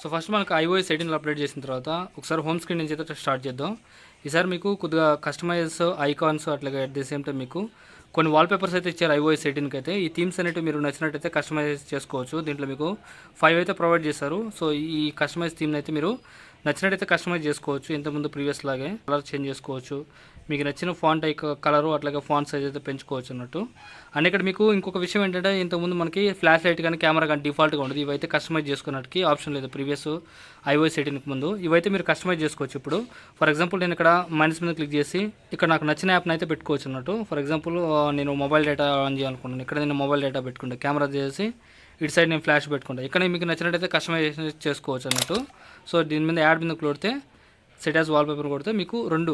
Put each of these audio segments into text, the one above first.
So first మనకు iOS 18 update చేసిన తర్వాత ఒకసారి హోమ్ స్క్రీన్ నుంచి అయితే స్టార్ట్ చేద్దాం. ఈసారి మీకు కొద్దిగా కస్టమైజ్ ఐకాన్స్ అట్లాగే అట్ ది సేమ్ టైం మీకు కొన్ని వాల్‌పేపర్స్ అయితే ఇచ్చారు iOS 18కి అయితే. ఈ థీమ్స్ అనేటివి మీరు నచ్చినట్టయితే కస్టమైజ్ చేసుకోవచ్చు. దీంట్లో మీకు 5 అయితే ప్రొవైడ్ చేశారు. సో ఈ కస్టమైజ్ థీమ్‌ని అయితే మీరు నచ్చినట్టయితే కస్టమైజ్ చేసుకోవచ్చు. ఇంతకుముందు ప్రీవియస్ లాగే కలర్ చేంజ్ చేసుకోవచ్చు. మీకు నచ్చిన ఫాంట్ కలరు అట్లాగే ఫాంట్ సైజ్ అయితే పెంచుకోవచ్చు అన్నట్టు. అండ్ ఇక్కడ మీకు ఇంకొక విషయం ఏంటంటే ఇంతకుముందు మనకి ఫ్లాష్ లైట్ కానీ కెమెరా కానీ డిఫాల్ట్గా ఉండదు. ఇవైతే కస్టమైజ్ చేసుకున్నట్టుకి ఆప్షన్ లేదు ప్రీవియస్ iOS 18కి ముందు. ఇవైతే మీరు కస్టమైజ్ చేసుకోవచ్చు. ఇప్పుడు ఫర్ ఎగ్జాంపుల్ నేను ఇక్కడ మైనస్ మీద క్లిక్ చేసి ఇక్కడ నాకు నచ్చిన యాప్ని అయితే పెట్టుకోవచ్చు అన్నట్టు. ఫర్ ఎగ్జాంపుల్ నేను మొబైల్ డేటా ఆన్ చేయాలనుకున్నాను. ఇక్కడ నేను మొబైల్ డేటా పెట్టుకుంటే కెమెరా చేసి ఇటు సైడ్ నేను ఫ్లాష్ పెట్టుకుంటా. ఇక్కడ మీకు నచ్చినట్టయితే కస్టమైజేషన్ చేసుకోవచ్చు అన్నట్టు. సో దీని మీద యాడ్ మీద కొడితే సెట్ యాజ్ వాల్పేపర్ కొడితే మీకు రెండు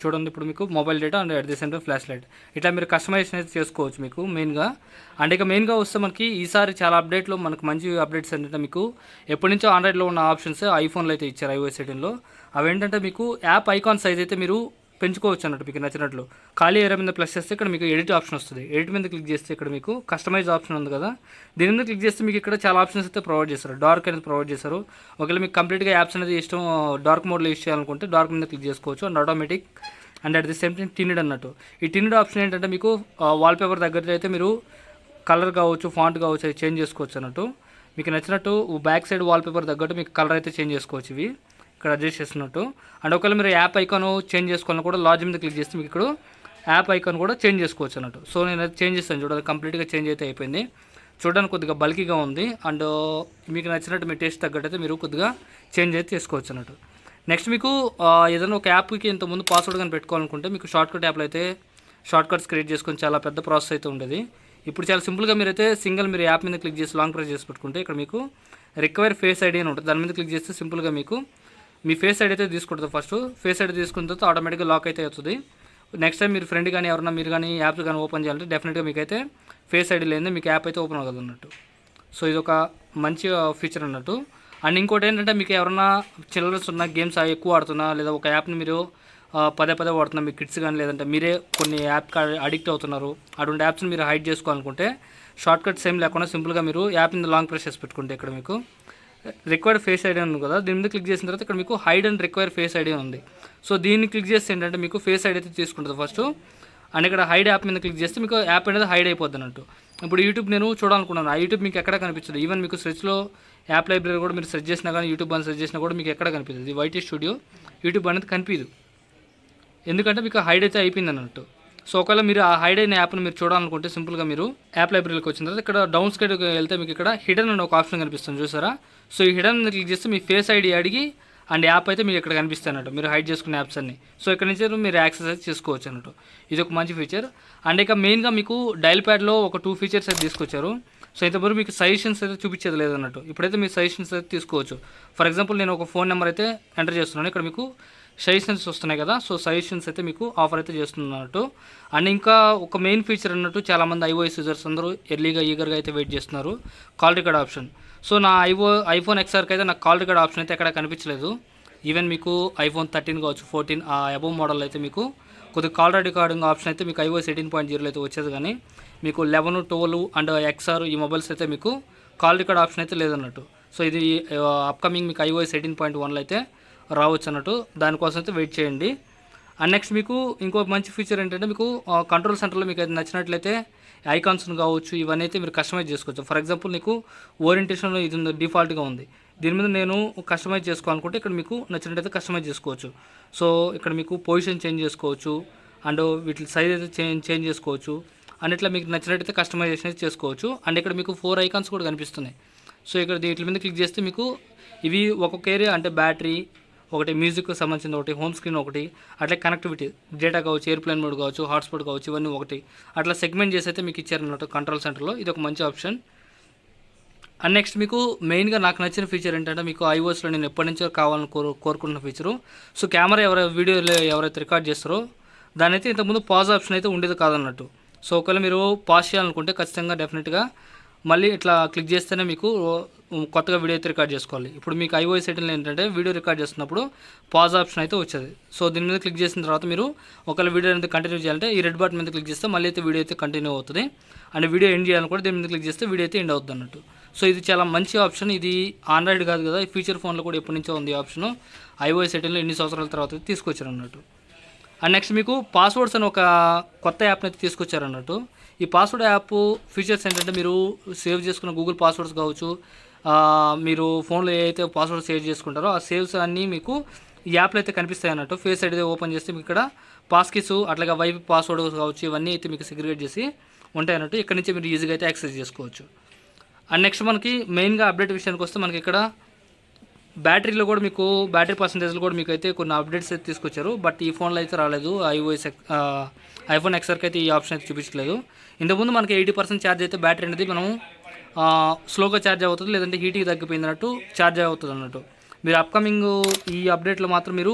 చూడండి. ఇప్పుడు మీకు mobile data and at the same time flash light ఇట్లా మీరు కస్టమైజేషన్ అయితే చేసుకోవచ్చు మీకు మెయిన్గా. అండ్ ఇక మెయిన్గా వస్తే మనకి ఈసారి చాలా అప్డేట్లో మనకు మంచి అప్డేట్స్ ఏంటంటే మీకు ఎప్పటి నుంచో ఆండ్రాయిడ్లో ఉన్న ఆప్షన్స్ ఐఫోన్లో అయితే ఇచ్చారు iOS 18లో. అవి ఏంటంటే మీకు యాప్ ఐకాన్ సైజ్ అయితే మీరు పెంచుకోవచ్చు అన్నట్టు మీకు నచ్చినట్లు. ఖాళీ ఏరియా మీద ప్లస్ చేస్తే ఇక్కడ మీకు ఎడిట్ ఆప్షన్ వస్తుంది. ఎడిట్ మీద క్లిక్ చేస్తే ఇక్కడ మీకు కస్టమైజ్ ఆప్షన్ ఉంది కదా, దీని మీద క్లిక్ చేస్తే మీకు ఇక్కడ చాలా ఆప్షన్స్ అయితే ప్రొవైడ్ చేస్తారు. డార్క్ అనేది ప్రొవైడ్ చేస్తారు. ఒకవేళ మీకు కంప్లీట్గా యాప్స్ అనేది ఇష్టం డార్క్ మోడ్లో యూస్ చేయాలనుకుంటే డార్క్ మీద క్లిక్ చేసుకోవచ్చు. And automatic and at the same time టిన్నిడ్ అన్నట్టు. ఈ టిన్నిడ్ ఆప్షన్ ఏంటంటే మీకు వాల్పేపర్ దగ్గర అయితే మీరు కలర్ కావచ్చు ఫాంట్ కావచ్చు అది చేంజ్ చేసుకోవచ్చు అన్నట్టు. మీకు నచ్చినట్టు బ్యాక్ సైడ్ వాల్పేపర్ తగ్గట్టు మీకు కలర్ అయితే చేంజ్ చేసుకోవచ్చు ఇవి ఇక్కడ అడ్జస్ట్ చేస్తున్నట్టు. అండ్ ఒకవేళ మీరు యాప్ ఐకాన్ చేంజ్ చేసుకోవాలని కూడా లాజ్ మీద క్లిక్ చేస్తే మీకు ఇక్కడ యాప్ ఐకాన్ కూడా చేంజ్ చేసుకోవచ్చు అన్నట్టు. సో నేను అది చేంజ్ చేస్తాను చూడండి, కంప్లీట్గా చేంజ్ అయితే అయిపోయింది. చూడడానికి కొద్దిగా బల్కీగా ఉంది. అండ్ మీకు నచ్చినట్టు మీ టేస్ట్ తగ్గట్టు అయితే మీరు కొద్దిగా చేంజ్ అయితే చేసుకోవచ్చు అన్నట్టు. నెక్స్ట్ మీకు ఏదైనా ఒక యాప్కి ఇంతకుముందు పాస్వర్డ్ కానీ పెట్టుకోవాలనుకుంటే మీకు షార్ట్కట్ యాప్లో అయితే షార్ట్కట్స్ క్రియేట్ చేసుకొని చాలా పెద్ద ప్రాసెస్ అయితే ఉండేది. ఇప్పుడు చాలా సింపుల్గా మీరైతే మీరు యాప్ మీద క్లిక్ చేసి లాంగ్ ప్రెస్ చేసి పెట్టుకుంటే ఇక్కడ మీకు రిక్వైర్ ఫేస్ ఐడి అని ఉంటుంది. దాని మీద క్లిక్ చేస్తే సింపుల్గా మీకు మీ ఫేస్ ఐడి అయితే తీసుకుంటుంది. ఫస్ట్ ఫేస్ ఐడి తీసుకున్న తర్వాత ఆటోమేటిక్గా లాక్ అయితే అవుతుంది. నెక్స్ట్ టైం మీరు ఫ్రెండ్ కానీ ఎవరైనా మీరు కానీ యాప్స్ కానీ ఓపెన్ చేయాలంటే డెఫినెట్గా మీకైతే ఫేస్ ఐడి లేనిదే మీకు యాప్ అయితే ఓపెన్ అవ్వదు అన్నట్టు. సో ఇది ఒక మంచి ఫీచర్ అన్నట్టు. అండ్ ఇంకోటి ఏంటంటే మీకు ఎవరైనా చిల్డ్రన్స్ ఉన్న గేమ్స్ ఎక్కువ ఆడుతున్నా లేదా ఒక యాప్ని మీరు పదే వాడుతున్నా మీ కిడ్స్ కానీ లేదంటే మీరే కొన్ని యాప్ అడిక్ట్ అవుతున్నారు, అటువంటి యాప్స్ని మీరు హైడ్ చేసుకోవాలనుకుంటే షార్ట్కట్ సేమ్ లేకుండా సింపుల్గా మీరు యాప్ మీద లాంగ్ ప్రెస్ చేసి పెట్టుకుంటే ఇక్కడ మీకు రిక్వైర్డ్ ఫేస్ ఐడి ఉంది కదా, దీని మీద క్లిక్ చేసిన తర్వాత ఇక్కడ మీకు hide and require face ID ఉంది. సో దీన్ని క్లిక్ చేస్తే ఏంటంటే మీకు ఫేస్ ఐడి అయితే తీసుకుంటుంది ఫస్ట్. అండ్ ఇక్కడ హైడ్ యాప్ మీద క్లిక్ చేస్తే మీకు యాప్ అనేది హైడ్ అయిపోద్ది అన్నట్టు. ఇప్పుడు యూట్యూబ్ నేను చూడాలనుకున్నాను, ఆ యూట్యూబ్ మీకు ఎక్కడ కనిపించదు. ఈవెన్ మీకు సెర్చ్లో యాప్ లైబ్రరీ కూడా మీరు సెర్చ్ చేసినా కానీ యూట్యూబ్ అని సెర్చ్ చేసినా కూడా మీకు ఎక్కడ కనిపిస్తుంది వైటీ స్టూడియో యూట్యూబ్ అనేది కనిపించదు. ఎందుకంటే మీకు హైడ్ అయితే అయిపోయింది అన్నట్టు. సో ఒకవేళ మీరు ఆ హైడ్ అయిన యాప్ని మీరు చూడాలనుకుంటే సింపుల్గా మీరు యాప్ లైబ్రరీకి వచ్చిన తర్వాత ఇక్కడ డౌన్ సైడ్కి వెళ్తే మీకు ఇక్కడ హిడెన్ అనే ఒక ఆప్షన్ కనిపిస్తుంది చూసారా. సో ఈ హిడెన్ క్లిక్ చేస్తే మీ ఫేస్ ఐడి అడిగి అండ్ యాప్ అయితే మీకు ఇక్కడ కనిపిస్తాయి అన్నట్టు, మీరు హైడ్ చేసుకునే యాప్స్ అన్ని. సో ఇక్కడ నుంచి మీరు యాక్సెస్ అయితే చేసుకోవచ్చు అన్నట్టు. ఇది ఒక మంచి ఫీచర్. అండ్ ఇక మెయిన్గా మీకు డైల్ ప్యాడ్లో ఒక 2 ఫీచర్స్ అయితే తీసుకొచ్చారు. సో ఇంతవరకు మీకు సజెషన్స్ అయితే చూపించేది లేదన్నట్టు. ఇప్పుడైతే మీరు సజెషన్స్ అయితే తీసుకోవచ్చు. ఫర్ ఎగ్జాంపుల్ నేను ఒక ఫోన్ నెంబర్ అయితే ఎంటర్ చేస్తున్నాను, ఇక్కడ మీకు సజెషన్స్ వస్తున్నాయి కదా. సో సజెషన్స్ అయితే మీకు ఆఫర్ అయితే చేస్తున్నట్టు. అండ్ ఇంకా ఒక మెయిన్ ఫీచర్ అన్నట్టు చాలామంది iOS యూజర్స్ అందరూ ఎర్లీగా ఈగర్గా అయితే వెయిట్ చేస్తున్నారు, కాల్ రికార్డ్ ఆప్షన్. సో నా ఐఫోన్ XRకి అయితే నాకు కాల్ రికార్డ్ ఆప్షన్ అయితే ఎక్కడ కనిపించలేదు. ఈవెన్ మీకు iPhone 13 కావచ్చు 14 ఆ అబోవ్ మోడల్ అయితే మీకు కొద్దిగా కాల్ రికార్డింగ్ ఆప్షన్ అయితే మీకు iOS 18.0 అయితే వచ్చేది, కానీ మీకు 11, 12 అండ్ XR ఈ మొబైల్స్ అయితే మీకు కాల్ రికార్డ్ ఆప్షన్ అయితే లేదన్నట్టు. సో ఇది అప్కమింగ్ మీకు iOS 18.1లో అయితే రావచ్చు అన్నట్టు. దానికోసం అయితే వెయిట్ చేయండి. అండ్ నెక్స్ట్ మీకు ఇంకో మంచి ఫీచర్ ఏంటంటే మీకు కంట్రోల్ సెంటర్లో మీకు అయితే నచ్చినట్లయితే ఐకాన్స్ని కావచ్చు ఇవన్నీ అయితే మీరు కస్టమైజ్ చేసుకోవచ్చు. ఫర్ ఎగ్జాంపుల్ నీకు ఓరియంటేషన్లో ఇది ఉంది, డిఫాల్ట్గా ఉంది. దీని మీద నేను కస్టమైజ్ చేసుకోవాలనుకుంటే ఇక్కడ మీకు నచ్చినట్టయితే కస్టమైజ్ చేసుకోవచ్చు. సో ఇక్కడ మీకు పొజిషన్ చేంజ్ చేసుకోవచ్చు అండ్ వీటి సైజ్ అయితే చేంజ్ చేసుకోవచ్చు. అండ్ ఇట్లా మీకు నచ్చినట్టయితే కస్టమైజేషన్ అయితే చేసుకోవచ్చు. అండ్ ఇక్కడ మీకు 4 ఐకాన్స్ కూడా కనిపిస్తున్నాయి. సో ఇక్కడ వీటి మీద క్లిక్ చేస్తే మీకు ఇవి ఒక్కొక్క ఏరియా అంటే బ్యాటరీ ఒకటి, మ్యూజిక్కి సంబంధించిన ఒకటి, హోమ్ స్క్రీన్ ఒకటి, అట్లా కనెక్టివిటీ డేటా కావచ్చు, ఎయిర్ప్లేన్ మోడ్ కావచ్చు, హాట్స్పాట్ కావచ్చు, ఇవన్నీ ఒకటి అట్లా సెగ్మెంట్ చేసి అయితే మీకు ఇచ్చారన్నట్టు కంట్రోల్ సెంటర్లో. ఇది ఒక మంచి ఆప్షన్. అండ్ నెక్స్ట్ మీకు మెయిన్గా నాకు నచ్చిన ఫీచర్ ఏంటంటే మీకు iOSలో నేను ఎప్పటి నుంచో కావాలని కోరుకుంటున్న ఫీచరు. సో కెమెరా వీడియోలో ఎవరైతే రికార్డ్ చేస్తారో దాని అయితే ఇంతకుముందు పాజ్ ఆప్షన్ అయితే ఉండేది కాదన్నట్టు. సో ఒకవేళ మీరు పాజ్ చేయాలనుకుంటే ఖచ్చితంగా డెఫినెట్గా మళ్ళీ ఇట్లా క్లిక్ చేస్తేనే మీకు కొత్తగా వీడియో అయితే రికార్డ్ చేసుకోవాలి. ఇప్పుడు మీకు iOS 18లో ఏంటంటే వీడియో రికార్డ్ చేస్తున్నప్పుడు పాజ్ ఆప్షన్ అయితే వచ్చేది. సో దీని మీద క్లిక్ చేసిన తర్వాత మీరు ఒకవేళ వీడియో అనేది కంటిన్యూ చేయాలంటే ఈ రెడ్ బటన్ మీద క్లిక్ చేస్తే మళ్ళీ అయితే వీడియో అయితే కంటిన్యూ అవుతుంది. అండ్ వీడియో ఎండ్ చేయాలని కూడా దీని మీద క్లిక్ చేస్తే వీడియో అయితే ఎండ్ అవుతుంది అన్నట్టు. సో ఇది చాలా మంచి ఆప్షన్. ఇది ఆండ్రాయిడ్ కాదు కదా, ఫ్యూచర్ ఫోన్లో కూడా ఎప్పటి నుంచో ఉంది ఆప్షను. iOS 18లో ఎన్ని సంవత్సరాల తర్వాత తీసుకొచ్చారు అన్నట్టు. అండ్ నెక్స్ట్ మీకు పాస్వర్డ్స్ అని ఒక కొత్త యాప్ని అయితే తీసుకొచ్చారన్నట్టు. ఈ పాస్వర్డ్ యాప్ ఫీచర్స్ ఏంటంటే మీరు సేవ్ చేసుకున్న గూగుల్ పాస్వర్డ్స్ కావచ్చు, మీరు ఫోన్లో ఏ అయితే పాస్వర్డ్ సేవ్ చేసుకుంటారో ఆ సేవ్స్ అన్నీ మీకు ఈ యాప్లో అయితే కనిపిస్తాయి అన్నట్టు. ఫేస్ ఐడి ఓపెన్ చేస్తే మీకు ఇక్కడ పాస్కీస్ అట్లాగే వైఫై పాస్వర్డ్ కావచ్చు, ఇవన్నీ అయితే మీకు సెగ్రిగేట్ చేసి ఉంటాయి అన్నట్టు. ఇక్కడ నుంచి మీరు ఈజీగా అయితే యాక్సెస్ చేసుకోవచ్చు. అండ్ నెక్స్ట్ మనకి మెయిన్గా అప్డేట్ విషయానికి వస్తే మనకి ఇక్కడ బ్యాటరీలో కూడా మీకు బ్యాటరీ పర్సంటేజ్లో కూడా మీకు అయితే కొన్ని అప్డేట్స్ అయితే తీసుకొచ్చారు. బట్ ఈ ఫోన్లో అయితే రాలేదు. ఐఫోన్ ఎక్స్ఆర్కి అయితే ఈ ఆప్షన్ అయితే చూపించలేదు. ఇంతకుముందు మనకి 80% ఛార్జ్ అయితే బ్యాటరీ అనేది మనం స్లోగా ఛార్జ్ అవుతుంది, లేదంటే హీట్కి తగ్గిపోయింది అన్నట్టు ఛార్జ్ అవుతుంది అన్నట్టు. మీరు అప్కమింగ్ ఈ అప్డేట్లో మాత్రం మీరు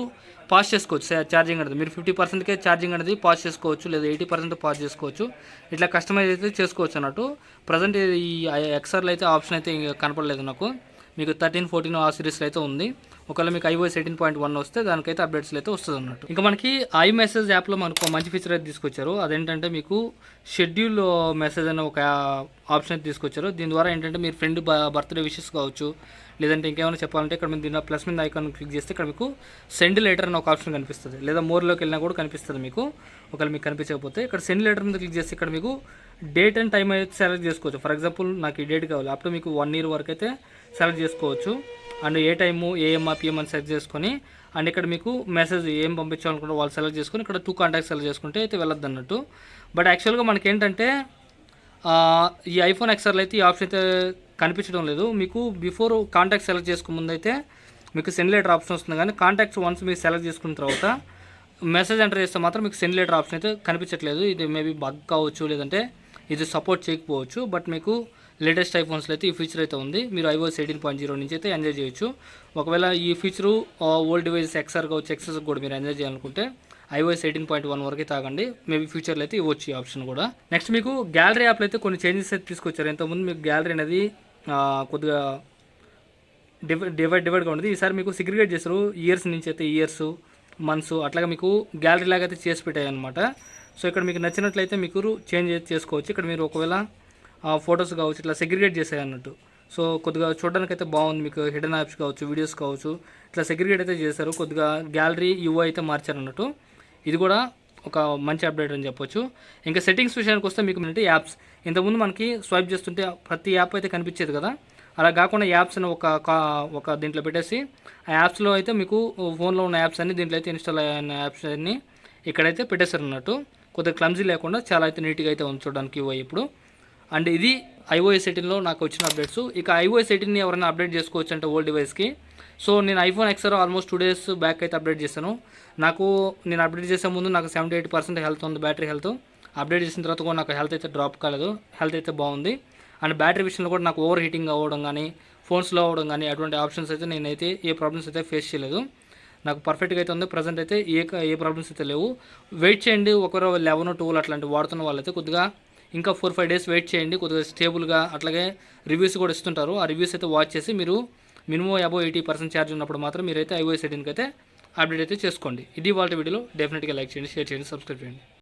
పాస్ చేసుకోవచ్చు ఛార్జింగ్ అనేది. మీరు 50%కే ఛార్జింగ్ అనేది పాస్ చేసుకోవచ్చు, లేదా 80% పాస్ చేసుకోవచ్చు. ఇట్లా కస్టమైజ్ అయితే చేసుకోవచ్చు అన్నట్టు. ప్రజెంట్ ఈ ఎక్స్ఆర్లో అయితే ఆప్షన్ అయితే కనపడలేదు నాకు. మీకు 13, 14 ఆ సిరీస్లో అయితే ఉంది. ఒకవేళ మీకు iOS 18.1 వస్తే దానికైతే అప్డేట్స్లో అయితే వస్తుంది అన్నట్టు. ఇంకా మనకి iMessage యాప్లో మనకు మంచి ఫీచర్ అయితే తీసుకొచ్చారు. అదేంటంటే మీకు షెడ్యూల్ మెసేజ్ అనే ఒక ఆప్షన్ అయితే తీసుకొచ్చారు. దీని ద్వారా ఏంటంటే మీరు ఫ్రెండ్ బర్త్డే విషెస్ కావచ్చు, లేదంటే ఇంకేమైనా చెప్పాలంటే ఇక్కడ మీరు దీని ప్లస్ మీద ఐకాన్ క్లిక్ చేస్తే ఇక్కడ మీకు సెండ్ లెటర్ అనే ఒక ఆప్షన్ కనిపిస్తుంది, లేదా మోర్లోకి వెళ్ళినా కూడా కనిపిస్తుంది మీకు. ఒకవేళ మీకు కనిపించకపోతే ఇక్కడ సెండ్ లెటర్ మీద క్లిక్ చేస్తే ఇక్కడ మీకు డేట్ అండ్ టైం అయితే సెలెక్ట్ చేసుకోవచ్చు. ఫర్ ఎగ్జాంపుల్ నాకు ఈ డేట్ కావాలి, అప్పుడు మీకు 1 year వరకు అయితే సెలెక్ట్ చేసుకోవచ్చు. And A time AM PM అని సెలెక్ట్ చేసుకొని, అండ్ ఇక్కడ మీకు మెసేజ్ ఏం పంపించాలనుకుంటే వాళ్ళు సెలెక్ట్ చేసుకొని ఇక్కడ 2 కాంటాక్ట్స్ సెలెక్ట్ చేసుకుంటే అయితే వెళ్ళొద్దు అన్నట్టు. బట్ యాక్చువల్గా మనకి ఏంటంటే ఈ ఐఫోన్ ఎక్స్ఆర్లో అయితే ఈ ఆప్షన్ అయితే కనిపించడం లేదు. మీకు బిఫోర్ కాంటాక్ట్ సెలెక్ట్ చేసుకునే ముందు అయితే మీకు సెండ్ లెటర్ ఆప్షన్ వస్తుంది, కానీ కాంటాక్ట్స్ వన్స్ మీరు సెలెక్ట్ చేసుకున్న తర్వాత మెసేజ్ ఎంటర్ చేస్తే మాత్రం మీకు సెండ్ లెటర్ ఆప్షన్ అయితే కనిపించట్లేదు. ఇది మేబీ బగ్ కావచ్చు, లేదంటే ఇది సపోర్ట్ చేయకపోవచ్చు. బట్ మీకు లేటెస్ట్ ఐఫోన్స్లో అయితే ఈ ఫీచర్ అయితే ఉంది. మీరు iOS 18.0 నుంచి అయితే ఎంజాయ్ చేయొచ్చు. ఒకవేళ ఈ ఫీచరు ఓల్డ్ డివైస్ ఎక్స్ఆర్ కావచ్చు, ఎక్సెస్ కూడా మీరు ఎంజాయ్ చేయాలనుకుంటే iOS 18.1 వరకు తాగండి. మేబీ ఫ్యూచర్లో అయితే ఇవ్వచ్చు ఈ ఆప్షన్ కూడా. నెక్స్ట్ మీకు గ్యాలరీ యాప్లో అయితే కొన్ని చేంజెస్ అయితే తీసుకొచ్చారు. ఇంతకుముందు మీకు గ్యాలరీ అనేది కొద్దిగా డివైడ్గా ఉండేది. ఈసారి మీకు సెగ్రిగేట్ చేస్తారు. ఇయర్స్ నుంచి అయితే ఇయర్స్, మంత్స్ అట్లాగా మీకు గ్యాలరీ లాగా అయితే చేసి పెట్టాయి అనమాట. సో ఇక్కడ మీకు నచ్చినట్లయితే మీకు చేంజ్ అయితే చేసుకోవచ్చు. ఇక్కడ మీరు ఒకవేళ ఫొటోస్ కావచ్చు ఇట్లా సెగ్రిగేట్ చేసాయి అన్నట్టు. సో కొద్దిగా చూడడానికి అయితే బాగుంది. మీకు హిడెన్ యాప్స్ కావచ్చు, వీడియోస్ కావచ్చు, ఇట్లా సెగ్రిగేట్ అయితే చేశారు. కొద్దిగా గ్యాలరీ UI అయితే మార్చారు అన్నట్టు. ఇది కూడా ఒక మంచి అప్డేట్ అని చెప్పొచ్చు. ఇంకా సెట్టింగ్స్ విషయానికి వస్తే మీకు ఏంటంటే యాప్స్, ఇంతకుముందు మనకి స్వైప్ చేస్తుంటే ప్రతి యాప్ అయితే కనిపించేది కదా, అలా కాకుండా యాప్స్ అని ఒక దీంట్లో పెట్టేసి ఆ యాప్స్లో అయితే మీకు ఫోన్లో ఉన్న యాప్స్ అన్ని దీంట్లో అయితే ఇన్స్టాల్ అయిన యాప్స్ అన్ని ఇక్కడైతే పెట్టేశారు అన్నట్టు. కొద్దిగా క్లమ్జీ లేకుండా చాలా అయితే నీట్గా అయితే ఉంది చూడడానికి UI ఇప్పుడు. అండ్ ఇది iOS 18లో నాకు వచ్చిన అప్డేట్స్. ఇక iOS 18ని ఎవరైనా అప్డేట్ చేసుకోవచ్చు అంటే ఓల్డ్ డివైస్కి. సో నేను iPhone XR almost 2 days back అయితే అప్డేట్ చేశాను. నేను అప్డేట్ చేసే ముందు నాకు 78% హెల్త్ ఉంది, బ్యాటరీ హెల్త్. అప్డేట్ చేసిన తర్వాత కూడా నాకు హెల్త్ అయితే డ్రాప్ కాలేదు, హెల్త్ అయితే బాగుంది. అండ్ బ్యాటరీ విషయంలో కూడా నాకు ఓవర్ హీటింగ్ అవ్వడం కానీ, ఫోన్ స్లో అవ్వడం కానీ అటువంటి ఆప్షన్స్ అయితే నేనైతే ఏ ప్రాబ్లమ్స్ అయితే ఫేస్ చేయలేదు. నాకు పర్ఫెక్ట్గా అయితే ఉంది. ప్రజెంట్ అయితే ఏ ప్రాబ్లమ్స్ అయితే లేవు. వెయిట్ చేయండి, ఒకరు 11, 12 అట్లాంటివి వాడుతున్న వాళ్ళైతే కొద్దిగా ఇంకా 4-5 days వెయిట్ చేయండి. కొద్దిగా స్టేబుల్గా అట్లాగే రివ్యూస్ కూడా ఇస్తుంటారు. ఆ రివ్యూస్ అయితే వాచ్ చేసి మీరు మినిమం అబౌవ్ 80% ఛార్జ్ ఉన్నప్పుడు మాత్రం మీరైతే iOS 18కి అయితే అప్డేట్ అయితే చేసుకోండి. ఇది వాళ్ళ వీడియోలో. డెఫినెట్గా లైక్ చేయండి, షేర్ చేయండి, సబ్స్క్రైబ్ చేయండి.